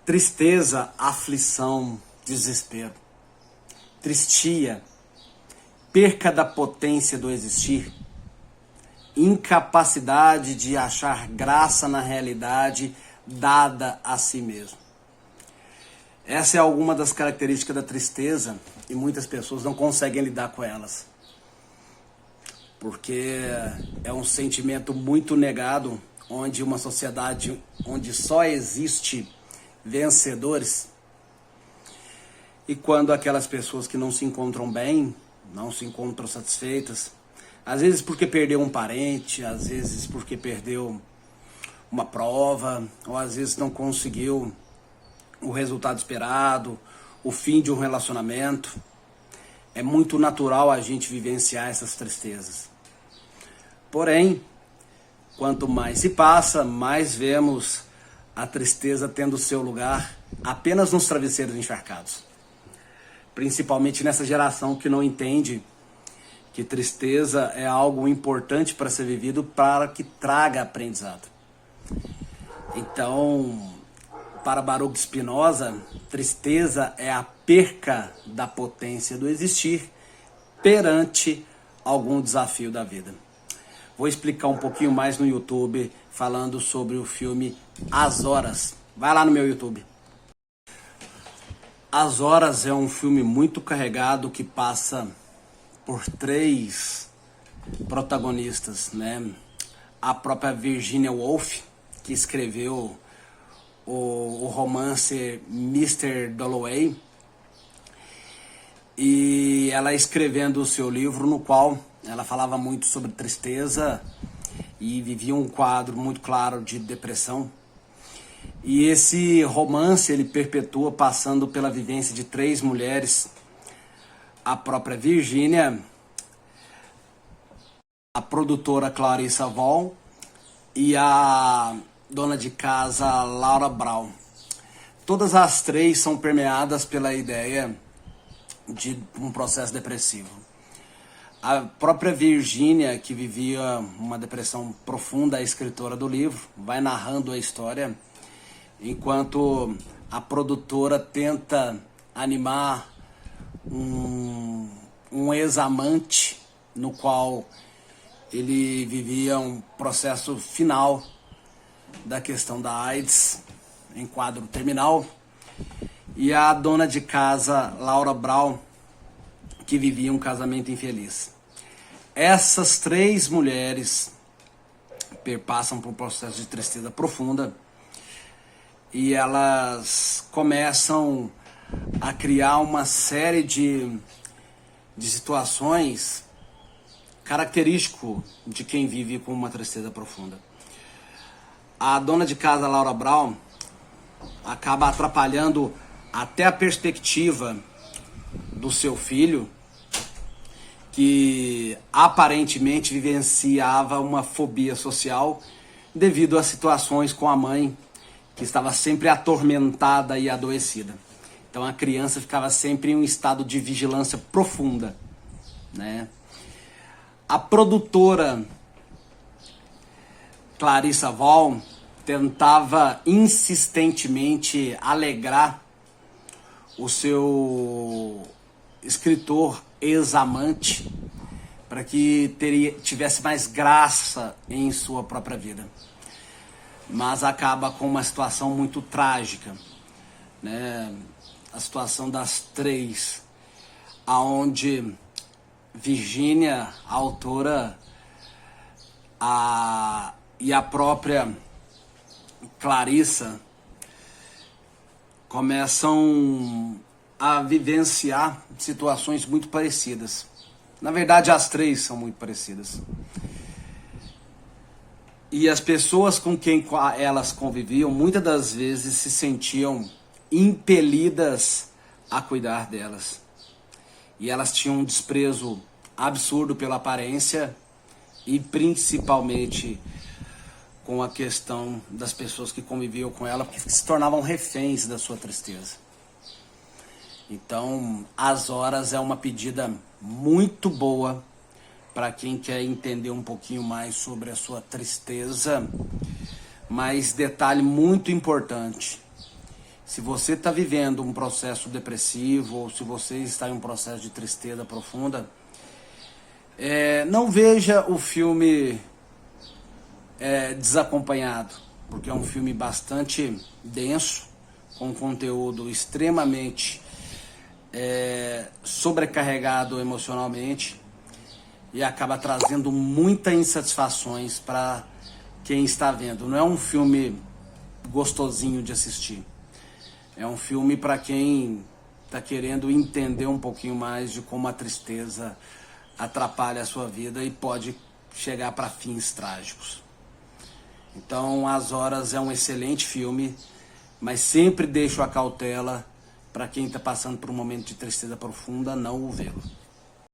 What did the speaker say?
Tristeza, aflição, desespero, tristia, perca da potência do existir, incapacidade de achar graça na realidade dada a si mesmo. Essa é alguma das características da tristeza e muitas pessoas não conseguem lidar com elas. Porque é um sentimento muito negado, onde uma sociedade onde só existe vencedores. E quando aquelas pessoas que não se encontram bem, não se encontram satisfeitas, às vezes porque perdeu um parente, às vezes porque perdeu uma prova, ou às vezes não conseguiu o resultado esperado, o fim de um relacionamento, é muito natural a gente vivenciar essas tristezas. Porém, quanto mais se passa, mais vemos a tristeza tendo seu lugar apenas nos travesseiros encharcados. Principalmente nessa geração que não entende que tristeza é algo importante para ser vivido, para que traga aprendizado. Então, para Baruch Spinoza, tristeza é a perca da potência do existir perante algum desafio da vida. Vou explicar um pouquinho mais no YouTube, falando sobre o filme As Horas. Vai lá no meu YouTube. As Horas é um filme muito carregado que passa por 3 protagonistas, né? A própria Virginia Woolf, que escreveu o romance Mr. Dalloway, e ela escrevendo o seu livro, no qual ela falava muito sobre tristeza e vivia um quadro muito claro de depressão. E esse romance ele perpetua passando pela vivência de 3 mulheres: a própria Virginia, a produtora Clarissa Vaughn e a dona de casa Laura Brown. Todas as 3 são permeadas pela ideia de um processo depressivo. A própria Virginia, que vivia uma depressão profunda, a escritora do livro, vai narrando a história, enquanto a produtora tenta animar um ex-amante, no qual ele vivia um processo final da questão da AIDS, em quadro terminal, e a dona de casa Laura Brown, que vivia um casamento infeliz. Essas 3 mulheres perpassam por um processo de tristeza profunda e elas começam a criar uma série de situações característico de quem vive com uma tristeza profunda. A dona de casa Laura Brown acaba atrapalhando até a perspectiva do seu filho, que aparentemente vivenciava uma fobia social devido a situações com a mãe, que estava sempre atormentada e adoecida. Então a criança ficava sempre em um estado de vigilância profunda, né? A produtora Clarissa Vaughn tentava insistentemente alegrar o seu escritor ex-amante para que tivesse mais graça em sua própria vida. Mas acaba com uma situação muito trágica, né? A situação das 3, aonde Virginia, a autora, e a própria Clarissa começam a vivenciar situações muito parecidas. Na verdade, as 3 são muito parecidas. E as pessoas com quem elas conviviam, muitas das vezes se sentiam impelidas a cuidar delas. E elas tinham um desprezo absurdo pela aparência e principalmente com a questão das pessoas que conviviam com ela, porque se tornavam reféns da sua tristeza. Então, As Horas é uma pedida muito boa para quem quer entender um pouquinho mais sobre a sua tristeza. Mas detalhe muito importante: se Se você está vivendo um processo depressivo ou se você está em um processo de tristeza profunda, não veja o filme desacompanhado, porque é um filme bastante denso, com conteúdo extremamente sobrecarregado emocionalmente e acaba trazendo muitas insatisfações para quem está vendo. Não é um filme gostosinho de assistir. É um filme para quem está querendo entender um pouquinho mais de como a tristeza atrapalha a sua vida e pode chegar para fins trágicos. Então, As Horas é um excelente filme, mas sempre deixo a cautela para quem está passando por um momento de tristeza profunda não o vê-lo.